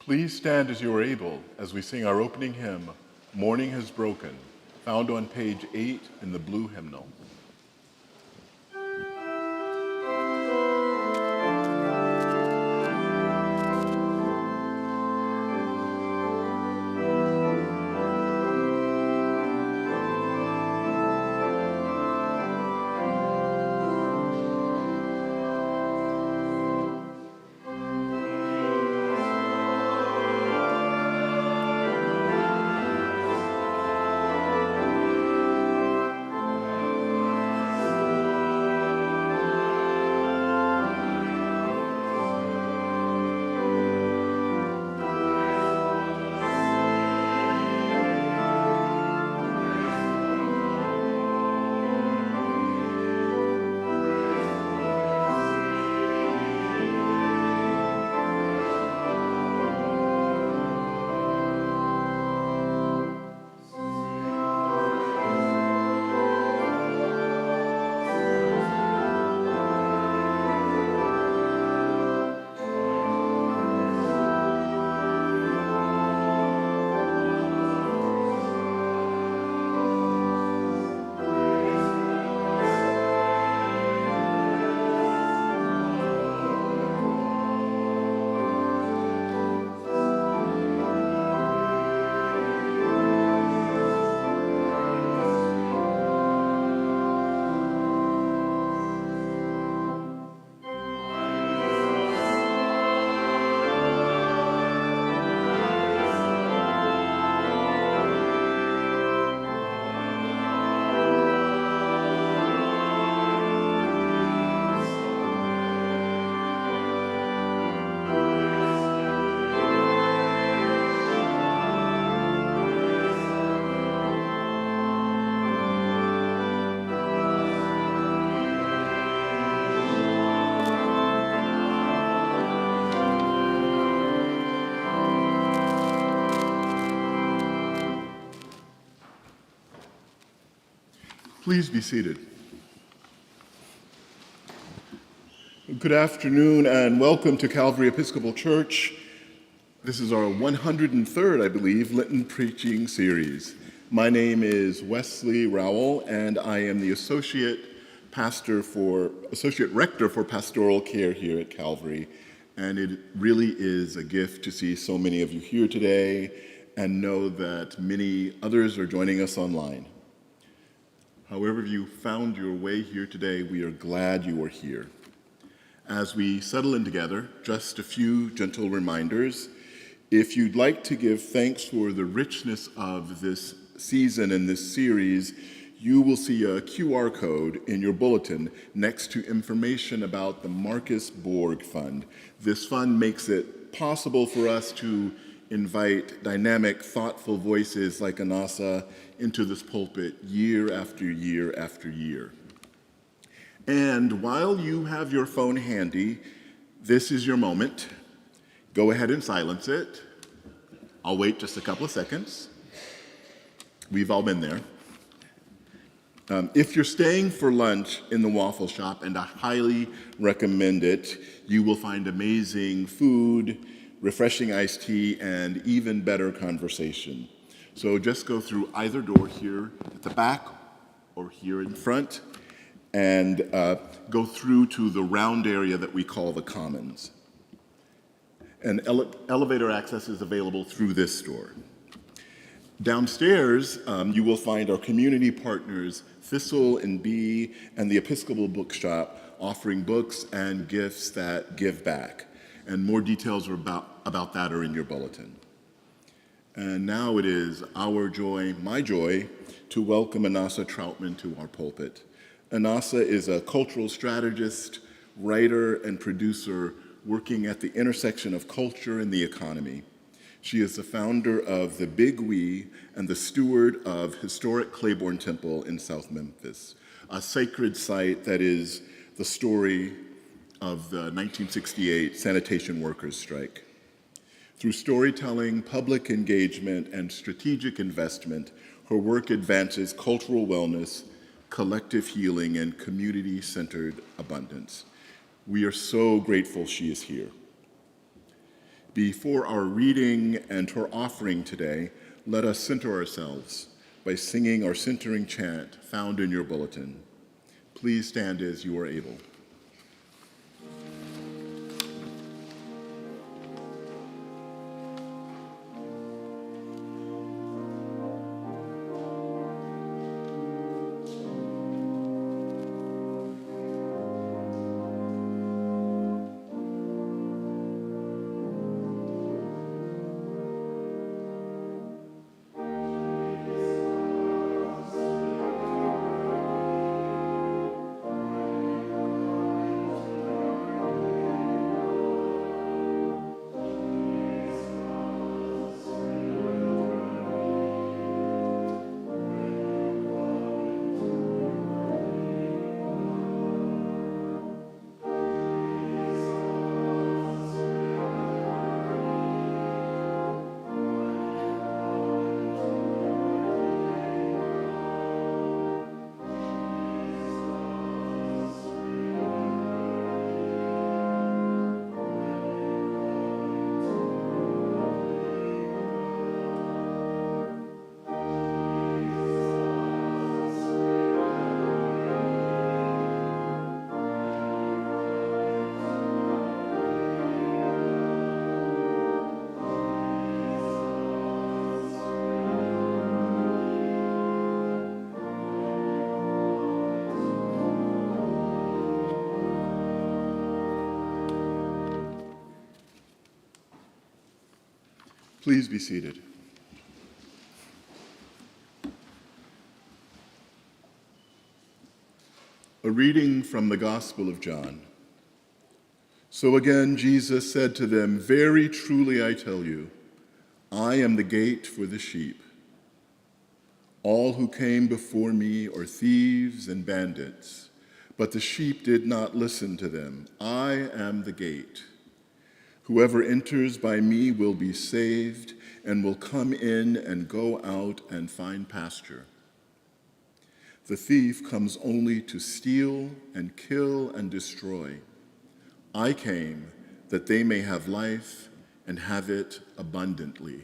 Please stand as you are able as we sing our opening hymn, Morning Has Broken, found on page 8 in the blue hymnal. Please be seated. Good afternoon and welcome to Calvary Episcopal Church. This is our 103rd, I believe, Lenten preaching series. My name is Wesley Rowell and I am the Associate Rector for Pastoral Care here at Calvary. And it really is a gift to see so many of you here today and know that many others are joining us online. However you found your way here today, we are glad you are here. As we settle in together, just a few gentle reminders. If you'd like to give thanks for the richness of this season and this series, you will see a QR code in your bulletin next to information about the Marcus Borg Fund. This fund makes it possible for us to invite dynamic, thoughtful voices like Anasa into this pulpit year after year after year. And while you have your phone handy, this is your moment. Go ahead and silence it. I'll wait just a couple of seconds. We've all been there. If you're staying for lunch in the waffle shop, and I highly recommend it, you will find amazing food, refreshing iced tea, and even better conversation. So just go through either door here at the back or here in front and go through to the round area that we call the Commons. And elevator access is available through this door. Downstairs, you will find our community partners, Thistle and Bee, and the Episcopal Bookshop offering books and gifts that give back. And more details about that are in your bulletin. And now it is our joy, my joy, to welcome Anasa Troutman to our pulpit. Anasa is a cultural strategist, writer, and producer working at the intersection of culture and the economy. She is the founder of The Big We and the steward of historic Claiborne Temple in South Memphis, a sacred site that is the story of the 1968 sanitation workers' strike. Through storytelling, public engagement, and strategic investment, her work advances cultural wellness, collective healing, and community-centered abundance. We are so grateful she is here. Before our reading and our offering today, let us center ourselves by singing our centering chant found in your bulletin. Please stand as you are able. Please be seated. A reading from the Gospel of John. So again, Jesus said to them, "Very truly I tell you, I am the gate for the sheep. All who came before me are thieves and bandits, but the sheep did not listen to them. I am the gate. Whoever enters by me will be saved and will come in and go out and find pasture. The thief comes only to steal and kill and destroy. I came that they may have life and have it abundantly."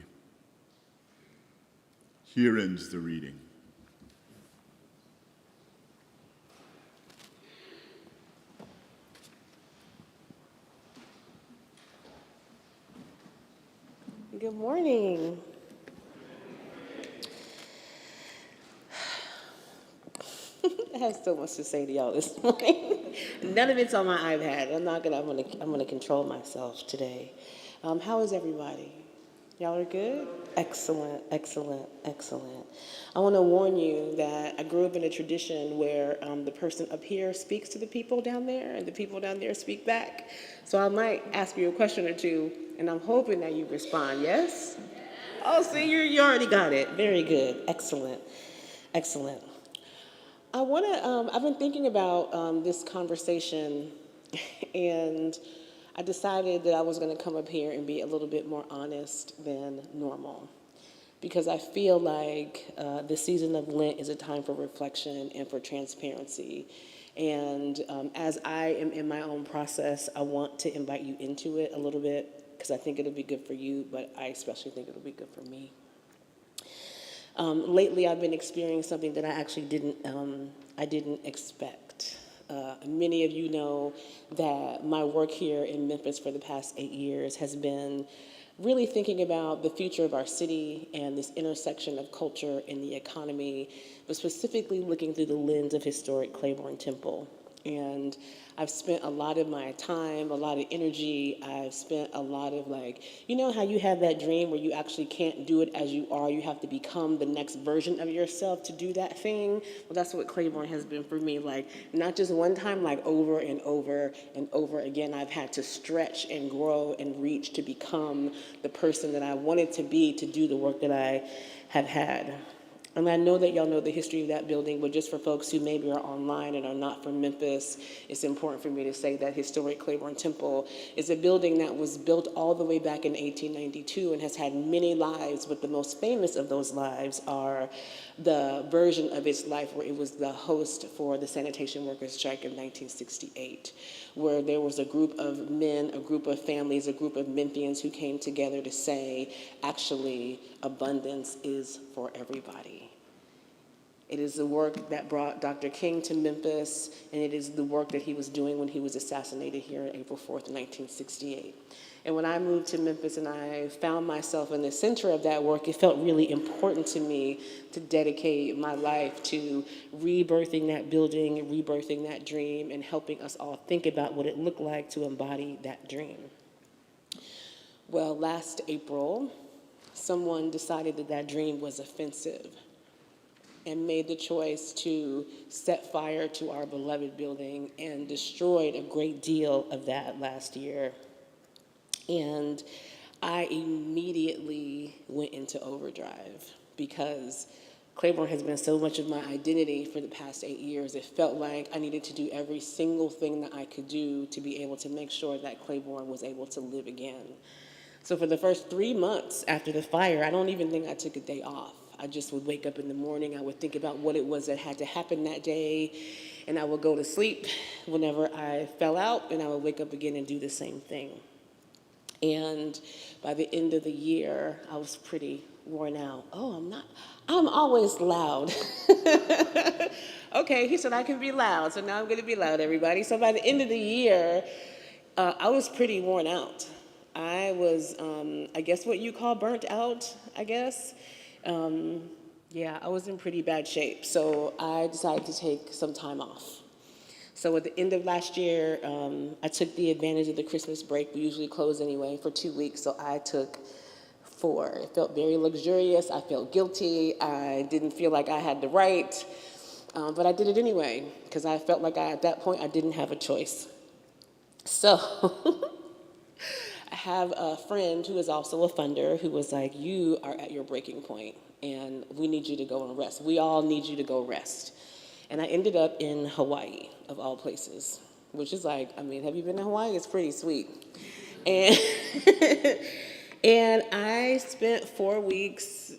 Here ends the reading. Good morning. I have so much to say to y'all this morning. None of it's on my iPad. I'm gonna control myself today. How is everybody? Y'all are good? Excellent, excellent, excellent. I want to warn you that I grew up in a tradition where the person up here speaks to the people down there, and the people down there speak back. So I might ask you a question or two, and I'm hoping that you respond. Yes? Oh, see, you already got it. Very good. Excellent, excellent. I've been thinking about this conversation, and I decided that I was going to come up here and be a little bit more honest than normal. Because I feel like the season of Lent is a time for reflection and for transparency. And as I am in my own process, I want to invite you into it a little bit, because I think it'll be good for you, but I especially think it'll be good for me. Lately, I've been experiencing something that I actually didn't expect. Many of you know that my work here in Memphis for the past 8 years has been really thinking about the future of our city and this intersection of culture and the economy, but specifically looking through the lens of historic Claiborne Temple. And I've spent a lot of my time, a lot of energy. I've spent a lot of you know how you have that dream where you actually can't do it as you are. You have to become the next version of yourself to do that thing. Well, that's what Claiborne has been for me. Not just one time, over and over and over again, I've had to stretch and grow and reach to become the person that I wanted to be to do the work that I have had. And I know that y'all know the history of that building, but just for folks who maybe are online and are not from Memphis, it's important for me to say that historic Claiborne Temple is a building that was built all the way back in 1892 and has had many lives, but the most famous of those lives are the version of its life where it was the host for the sanitation workers' strike in 1968, where there was a group of men, a group of families, a group of Memphians who came together to say, actually, abundance is for everybody. It is the work that brought Dr. King to Memphis, and it is the work that he was doing when he was assassinated here on April 4th, 1968. And when I moved to Memphis and I found myself in the center of that work, it felt really important to me to dedicate my life to rebirthing that building, rebirthing that dream, and helping us all think about what it looked like to embody that dream. Well, last April, someone decided that that dream was offensive and made the choice to set fire to our beloved building and destroyed a great deal of that last year. And I immediately went into overdrive because Claiborne has been so much of my identity for the past 8 years. It felt like I needed to do every single thing that I could do to be able to make sure that Claiborne was able to live again. So for the first 3 months after the fire, I don't even think I took a day off. I just would wake up in the morning, I would think about what it was that had to happen that day, and I would go to sleep whenever I fell out, and I would wake up again and do the same thing. And by the end of the year, I was pretty worn out. I'm always loud. Okay, he said I can be loud, so now I'm gonna be loud, everybody. So by the end of the year, I was pretty worn out. I was, I guess what you call burnt out, I guess. Yeah, I was in pretty bad shape, so I decided to take some time off. So at the end of last year, I took the advantage of the Christmas break. We usually close anyway for 2 weeks, so I took 4. It felt very luxurious. I felt guilty. I didn't feel like I had the right, but I did it anyway because I felt like at that point I didn't have a choice. So I have a friend who is also a funder who was like, you are at your breaking point and we need you to go and rest. We all need you to go rest. And I ended up in Hawaii, of all places, which is like, I mean, have you been to Hawaii? It's pretty sweet. And, and I spent 4 weeks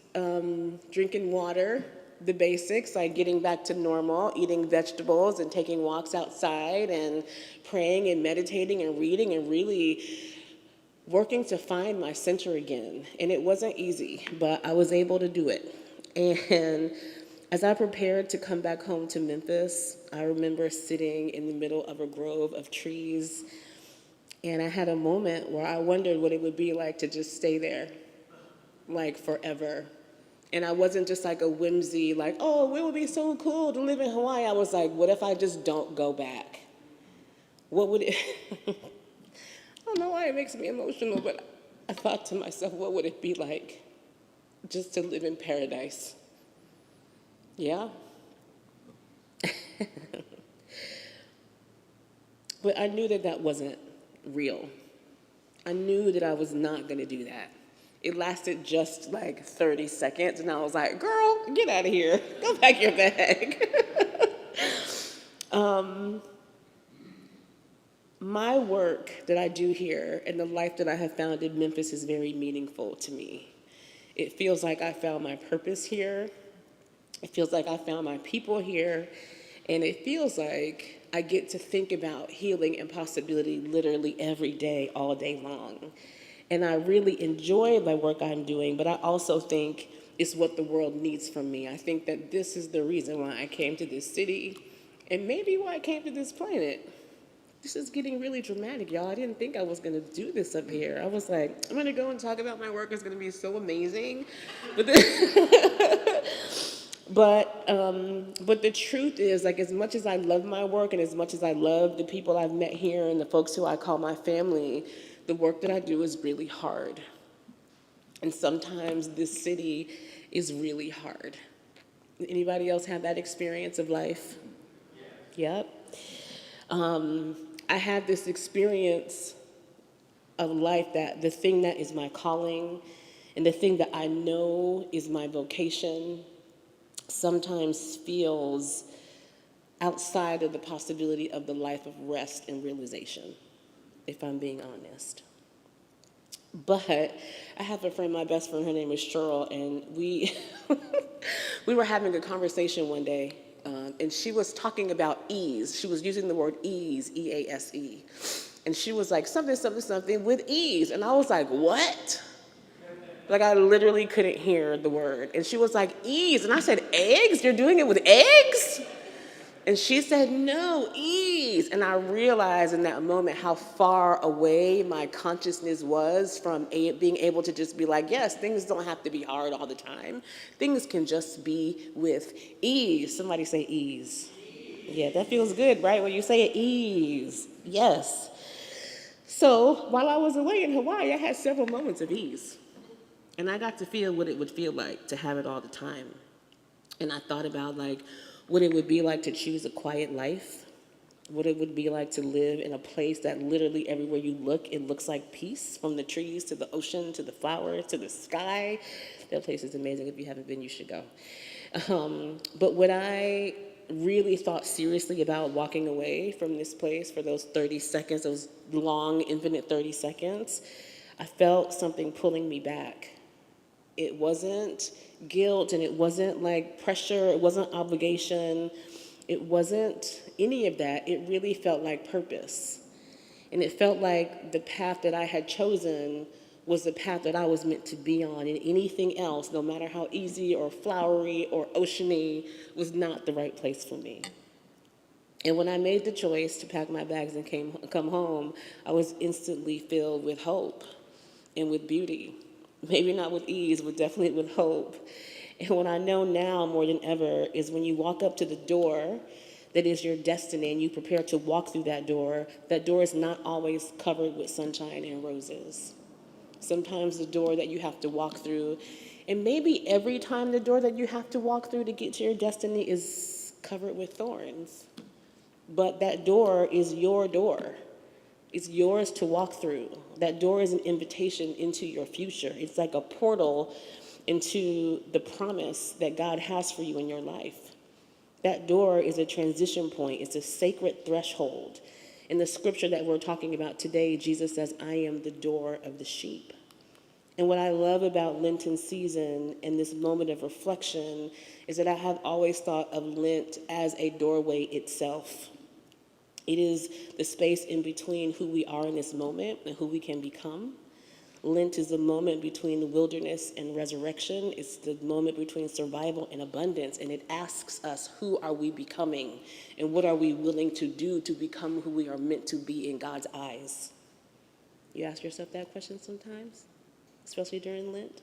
drinking water, the basics, like getting back to normal, eating vegetables and taking walks outside and praying and meditating and reading and really working to find my center again. And it wasn't easy, but I was able to do it. And as I prepared to come back home to Memphis, I remember sitting in the middle of a grove of trees, and I had a moment where I wondered what it would be like to just stay there, like forever. And I wasn't just like a whimsy, like, oh, it would be so cool to live in Hawaii. I was like, what if I just don't go back? What would it, I don't know why it makes me emotional, but I thought to myself, what would it be like just to live in paradise? Yeah. But I knew that that wasn't real. I knew that I was not going to do that. It lasted just like 30 seconds, and I was like, girl, get out of here. Go pack your bag. My work that I do here and the life that I have found in Memphis is very meaningful to me. It feels like I found my purpose here. It feels like I found my people here, and it feels like I get to think about healing and possibility literally every day, all day long. And I really enjoy the work I'm doing, but I also think it's what the world needs from me. I think that this is the reason why I came to this city, and maybe why I came to this planet. This is getting really dramatic, y'all. I didn't think I was gonna do this up here. I was like, I'm gonna go and talk about my work. It's gonna be so amazing. But But the truth is, like, as much as I love my work and as much as I love the people I've met here and the folks who I call my family, the work that I do is really hard. And sometimes this city is really hard. Anybody else have that experience of life? Yep. I had this experience of life that the thing that is my calling and the thing that I know is my vocation sometimes feels outside of the possibility of the life of rest and realization, if I'm being honest. But I have a friend, my best friend, her name is Cheryl, and we we were having a conversation one day, and she was talking about ease. She was using the word ease, E-A-S-E. And she was like, something, something, something with ease. And I was like, what? Like, I literally couldn't hear the word. And she was like, ease. And I said, eggs? You're doing it with eggs? And she said, no, ease. And I realized in that moment how far away my consciousness was from being able to just be like, yes, things don't have to be hard all the time. Things can just be with ease. Somebody say ease. Yeah, that feels good, right? When you say it, ease. Yes. So while I was away in Hawaii, I had several moments of ease. And I got to feel what it would feel like to have it all the time. And I thought about like what it would be like to choose a quiet life, what it would be like to live in a place that literally everywhere you look, it looks like peace, from the trees to the ocean to the flowers to the sky. That place is amazing. If you haven't been, you should go. But when I really thought seriously about walking away from this place for those 30 seconds, those long, infinite 30 seconds, I felt something pulling me back. It wasn't guilt, and it wasn't like pressure, it wasn't obligation, it wasn't any of that. It really felt like purpose. And it felt like the path that I had chosen was the path that I was meant to be on, and anything else, no matter how easy or flowery or oceany, was not the right place for me. And when I made the choice to pack my bags and come home, I was instantly filled with hope and with beauty. Maybe not with ease, but definitely with hope. And what I know now more than ever is when you walk up to the door that is your destiny and you prepare to walk through that door is not always covered with sunshine and roses. Sometimes the door that you have to walk through, and maybe every time the door that you have to walk through to get to your destiny is covered with thorns. But that door is your door. It's yours to walk through. That door is an invitation into your future. It's like a portal into the promise that God has for you in your life. That door is a transition point. It's a sacred threshold. In the scripture that we're talking about today, Jesus says, I am the door of the sheep. And what I love about Lenten season and this moment of reflection is that I have always thought of Lent as a doorway itself. It is the space in between who we are in this moment and who we can become. Lent is the moment between the wilderness and resurrection. It's the moment between survival and abundance. And it asks us, who are we becoming? And what are we willing to do to become who we are meant to be in God's eyes? You ask yourself that question sometimes, especially during Lent?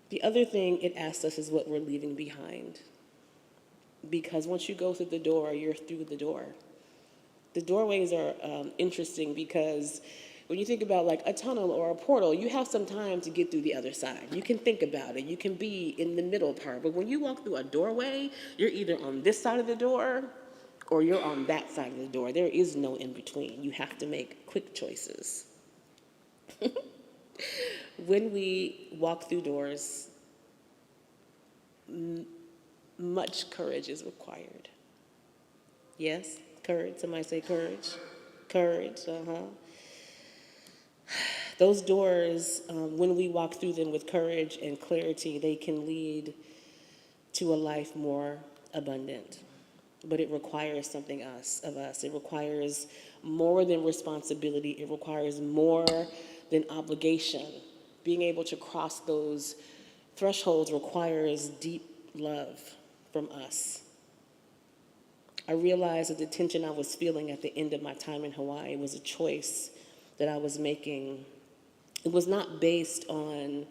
The other thing it asks us is what we're leaving behind. Because once you go through the door, you're through the door. The doorways are interesting because when you think about like a tunnel or a portal, you have some time to get through the other side. You can think about it. You can be in the middle part. But when you walk through a doorway, you're either on this side of the door or you're on that side of the door. There is no in between. You have to make quick choices. When we walk through doors, much courage is required. Yes? Courage. Somebody say courage. Courage. Those doors, when we walk through them with courage and clarity, they can lead to a life more abundant. But it requires something of us. It requires more than responsibility. It requires more than obligation. Being able to cross those thresholds requires deep love from us. I realized that the tension I was feeling at the end of my time in Hawaii was a choice that I was making. It was not based on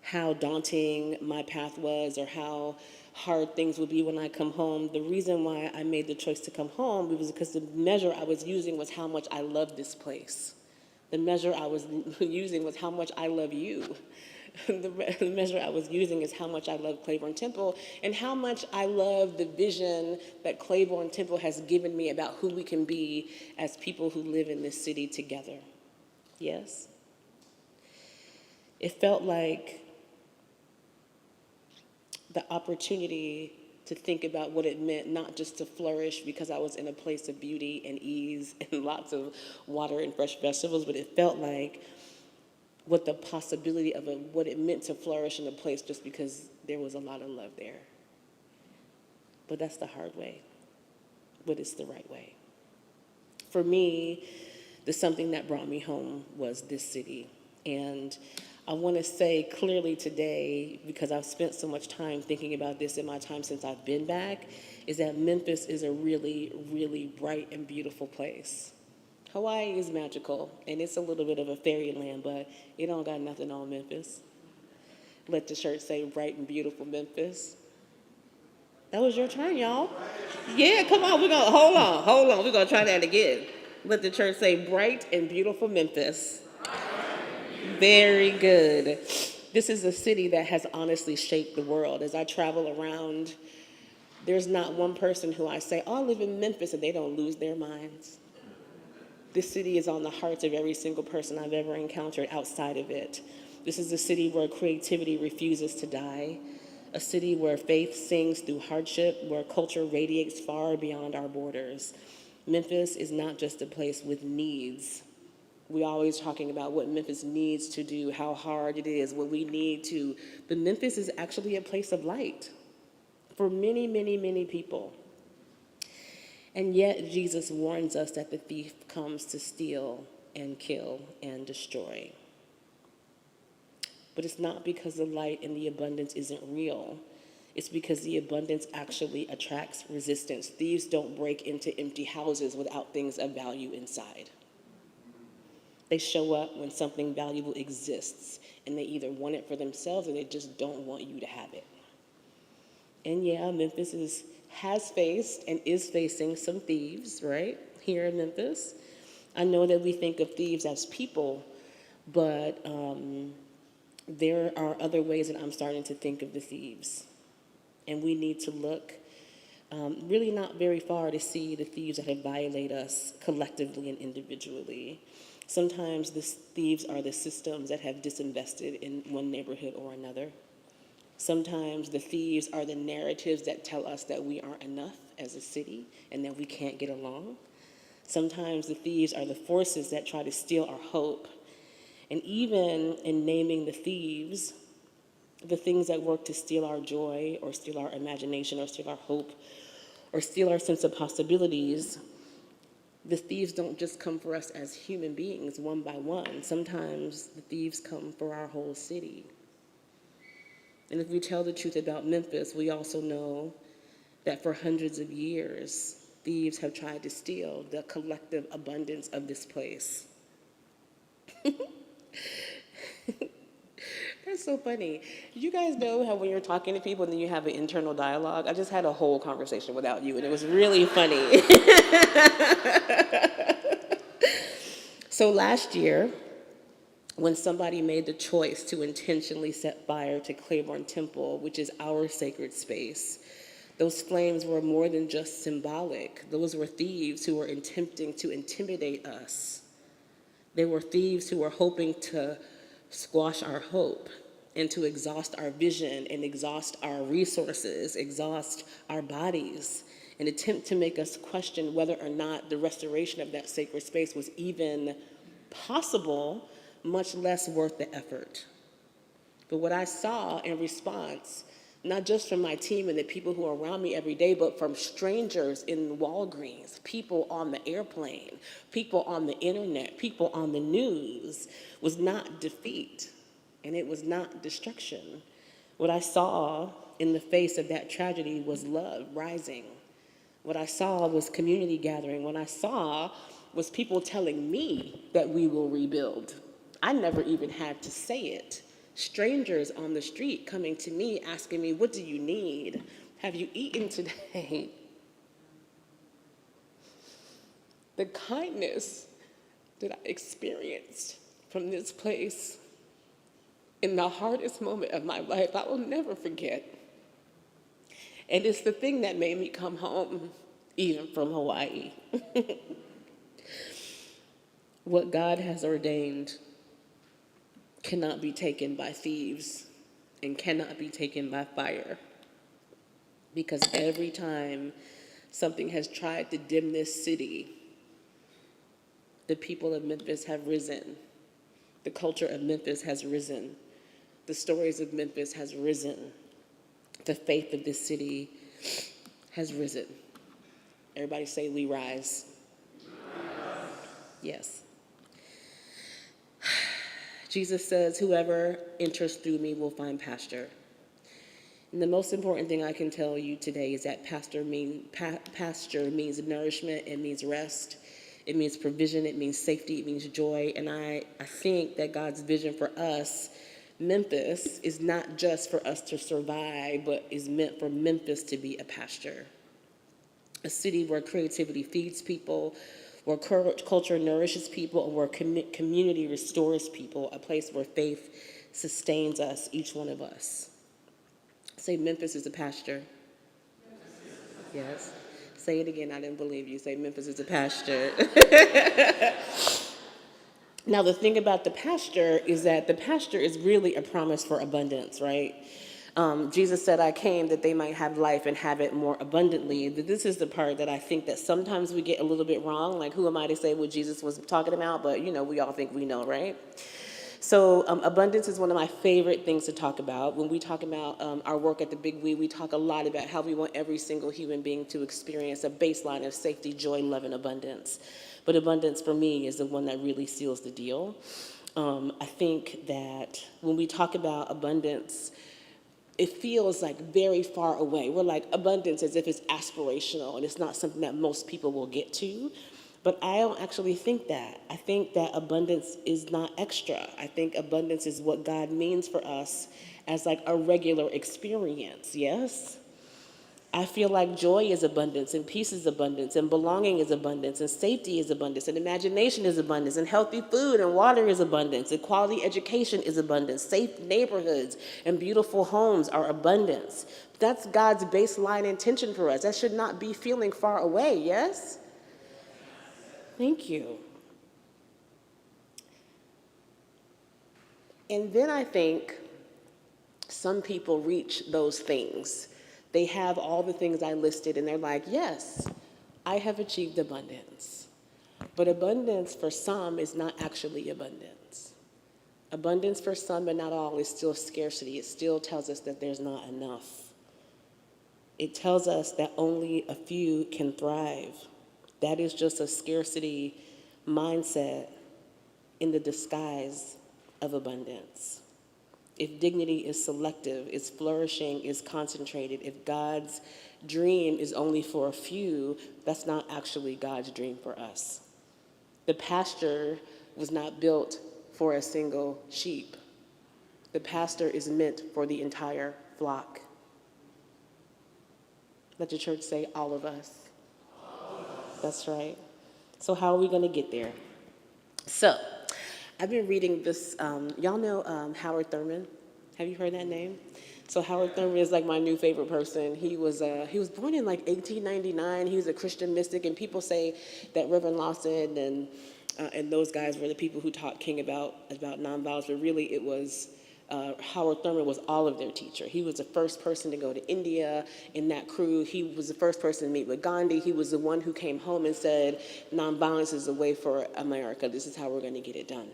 how daunting my path was or how hard things would be when I come home. The reason why I made the choice to come home was because the measure I was using was how much I love this place. The measure I was using was how much I love you. The measure I was using is how much I love Claiborne Temple and how much I love the vision that Claiborne Temple has given me about who we can be as people who live in this city together. Yes? It felt like the opportunity to think about what it meant not just to flourish because I was in a place of beauty and ease and lots of water and fresh vegetables, but it felt like what the possibility of what it meant to flourish in a place just because there was a lot of love there. But that's the hard way, but it's the right way. For me, the something that brought me home was this city. And I want to say clearly today, because I've spent so much time thinking about this in my time since I've been back, is that Memphis is a really, really bright and beautiful place. Hawaii is magical, and it's a little bit of a fairyland, but it don't got nothing on Memphis. Let the church say bright and beautiful Memphis. That was your turn, y'all. Yeah, come on, hold on. We're gonna try that again. Let the church say bright and beautiful Memphis. Very good. This is a city that has honestly shaped the world. As I travel around, there's not one person who I say, oh, I live in Memphis, and they don't lose their minds. This city is on the hearts of every single person I've ever encountered outside of it. This is a city where creativity refuses to die, a city where faith sings through hardship, where culture radiates far beyond our borders. Memphis is not just a place with needs. We're always talking about what Memphis needs to do, how hard it is, what we need to. But Memphis is actually a place of light for many, many, many people. And yet Jesus warns us that the thief comes to steal and kill and destroy. But it's not because the light and the abundance isn't real. It's because the abundance actually attracts resistance. Thieves don't break into empty houses without things of value inside. They show up when something valuable exists, and they either want it for themselves or they just don't want you to have it. And yeah, Memphis has faced and is facing some thieves, right, here in Memphis. I know that we think of thieves as people, but there are other ways that I'm starting to think of the thieves. And we need to look really not very far to see the thieves that have violated us collectively and individually. Sometimes the thieves are the systems that have disinvested in one neighborhood or another. Sometimes the thieves are the narratives that tell us that we aren't enough as a city and that we can't get along. Sometimes the thieves are the forces that try to steal our hope. And even in naming the thieves, the things that work to steal our joy or steal our imagination or steal our hope or steal our sense of possibilities, the thieves don't just come for us as human beings one by one. Sometimes the thieves come for our whole city. And if we tell the truth about Memphis, we also know that for hundreds of years, thieves have tried to steal the collective abundance of this place. That's so funny. You guys know how when you're talking to people and then you have an internal dialogue? I just had a whole conversation without you, and it was really funny. So last year, when somebody made the choice to intentionally set fire to Claiborne Temple, which is our sacred space, those flames were more than just symbolic. Those were thieves who were attempting to intimidate us. They were thieves who were hoping to squash our hope and to exhaust our vision and exhaust our resources, exhaust our bodies, and attempt to make us question whether or not the restoration of that sacred space was even possible, much less worth the effort. But what I saw in response, not just from my team and the people who are around me every day, but from strangers in Walgreens, people on the airplane, people on the internet, people on the news, was not defeat, and it was not destruction. What I saw in the face of that tragedy was love rising. What I saw was community gathering. What I saw was people telling me that we will rebuild. I never even had to say it. Strangers on the street coming to me asking me, what do you need? Have you eaten today? The kindness that I experienced from this place in the hardest moment of my life, I will never forget. And it's the thing that made me come home, even from Hawaii. What God has ordained cannot be taken by thieves and cannot be taken by fire. because every time something has tried to dim this city, the people of Memphis have risen. The culture of Memphis has risen. The stories of Memphis has risen. The faith of this city has risen. Everybody say, we rise. Yes. Jesus says, whoever enters through me will find pasture. And the most important thing I can tell you today is that pasture means nourishment, it means rest, it means provision, it means safety, it means joy. And I think that God's vision for us, Memphis, is not just for us to survive, but is meant for Memphis to be a pasture. A city where creativity feeds people, where culture nourishes people, and where community restores people, a place where faith sustains us, each one of us. Say, Memphis is a pasture. Yes. Say it again, I didn't believe you. Say, Memphis is a pasture. Now, the thing about the pasture is that the pasture is really a promise for abundance, right? Jesus said, I came that they might have life and have it more abundantly. This is the part that I think that sometimes we get a little bit wrong. Like, who am I to say what Jesus was talking about? But, we all think we know, right? So abundance is one of my favorite things to talk about. When we talk about our work at the Big we talk a lot about how we want every single human being to experience a baseline of safety, joy, love, and abundance. But abundance for me is the one that really seals the deal. I think that when we talk about abundance, it feels like very far away. We're like abundance as if it's aspirational and it's not something that most people will get to. But I don't actually think that. I think that abundance is not extra. I think abundance is what God means for us as like a regular experience, yes? I feel like joy is abundance, and peace is abundance, and belonging is abundance, and safety is abundance, and imagination is abundance, and healthy food and water is abundance, and quality education is abundance, safe neighborhoods and beautiful homes are abundance. That's God's baseline intention for us. That should not be feeling far away, yes? Thank you. And then I think some people reach those things. They have all the things I listed, and they're like, yes, I have achieved abundance. But abundance for some is not actually abundance. Abundance for some, but not all, is still scarcity. It still tells us that there's not enough. It tells us that only a few can thrive. That is just a scarcity mindset in the disguise of abundance. If dignity is selective, if flourishing is concentrated, if God's dream is only for a few, that's not actually God's dream for us. The pasture was not built for a single sheep. The pasture is meant for the entire flock. Let your church say, all of us. That's right. So how are we going to get there? So, I've been reading this, y'all know Howard Thurman? Have you heard that name? So Howard Thurman is like my new favorite person. He was born in like 1899. He was a Christian mystic, and people say that Reverend Lawson and those guys were the people who taught King about nonviolence, but really it was Howard Thurman was all of their teacher. He was the first person to go to India in that crew. He was the first person to meet with Gandhi. He was the one who came home and said, nonviolence is the way for America. This is how we're going to get it done.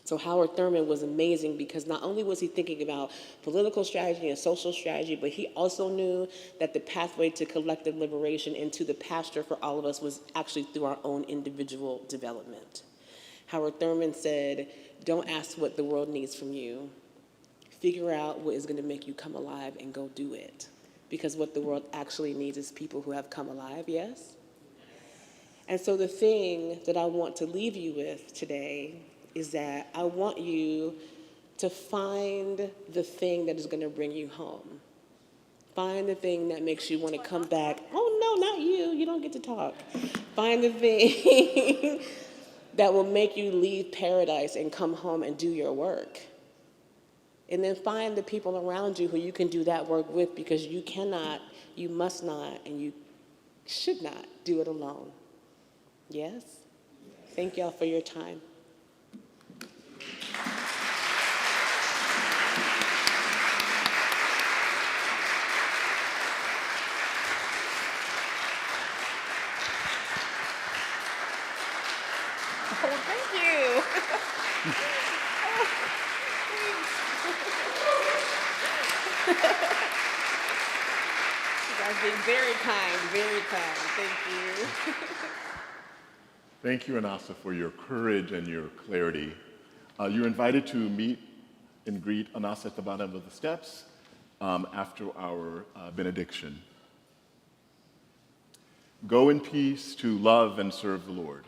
So Howard Thurman was amazing because not only was he thinking about political strategy and social strategy, but he also knew that the pathway to collective liberation and to the pasture for all of us was actually through our own individual development. Howard Thurman said, don't ask what the world needs from you. Figure out what is going to make you come alive and go do it. Because what the world actually needs is people who have come alive, yes? And so the thing that I want to leave you with today is that I want you to find the thing that is going to bring you home. Find the thing that makes you want to come back. Oh, no, not you. You don't get to talk. Find the thing that will make you leave paradise and come home and do your work. And then find the people around you who you can do that work with, because you cannot, you must not, and you should not do it alone. Yes? Thank y'all for your time. You guys being very kind, very kind. Thank you. Thank you, Anasa, for your courage and your clarity. You're invited to meet and greet Anasa at the bottom of the steps after our benediction. Go in peace to love and serve the Lord.